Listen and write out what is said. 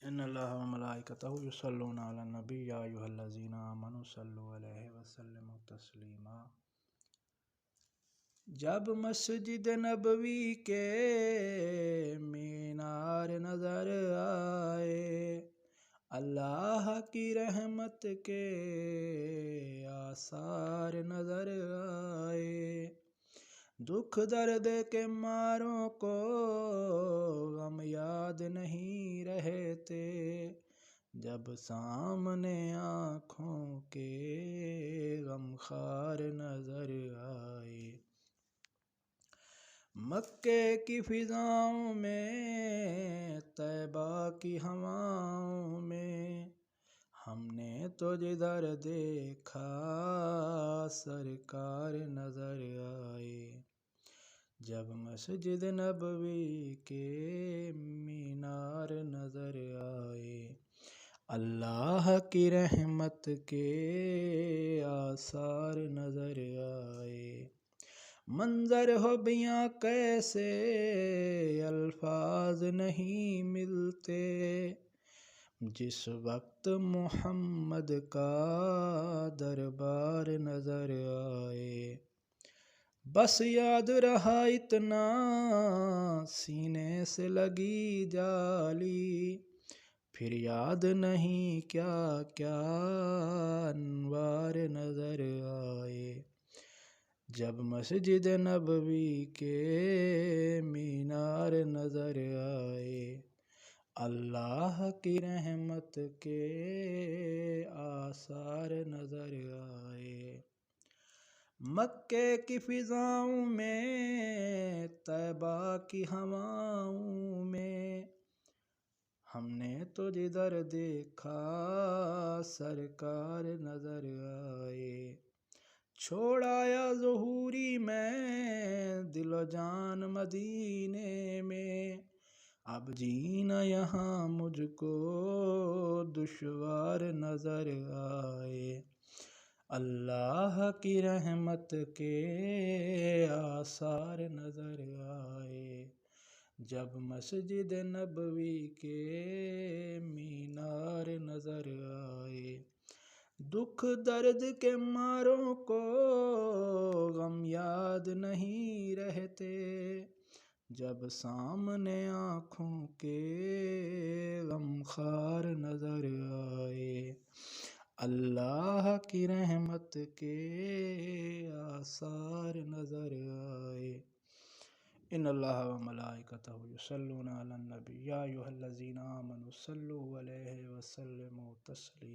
ان اللہ و ملائکتہ یصلون علی النبی یا ایھا الذین آمنوا صلوا علیہ وسلموا تسلیما۔ جب مسجد نبوی کے مینار نظر آئے، اللہ کی رحمت کے آثار نظر آئے، دکھ درد کے ماروں کو غم یاد نہیں رہتے، جب سامنے آنکھوں کے غمخوار نظر آئے۔ مکے کی فضاؤں میں، طیبہ کی ہواؤں میں، ہم نے تو جدھر دیکھا سرکار نظر آئے، جب مسجد نبوی کے مینار نظر آئے، اللہ کی رحمت کے آثار نظر آئے۔ منظر ہو بیاں کیسے الفاظ نہیں ملتے، جس وقت محمد کا دربار نظر آئے، بس یاد رہا اتنا سینے سے لگی جالی، پھر یاد نہیں کیا کیا انوار نظر آئے، جب مسجد نبوی کے مینار نظر آئے، اللہ کی رحمت کے آثار نظر آئے۔ مکے کی فضاؤں میں، طیبہ کی ہواؤں میں، ہم نے تو جدھر دیکھا سرکار نظر آئے، چھوڑ آیا ظہوری میں دل و جان مدینے میں، اب جینا یہاں مجھ کو دشوار نظر آئے، اللہ کی رحمت کے آثار نظر آئے، جب مسجد نبوی کے مینار نظر آئے، دکھ درد کے ماروں کو غم یاد نہیں رہتے، جب سامنے آنکھوں کے غمخوار نظر آئے، اللہ کی رحمت کے آثار نظر آئے۔ ان اللہ و ملائکتہ یصلون علی النبی یا ایھا الذین آمنوا صلوا علیہ وسلموا تسلیما۔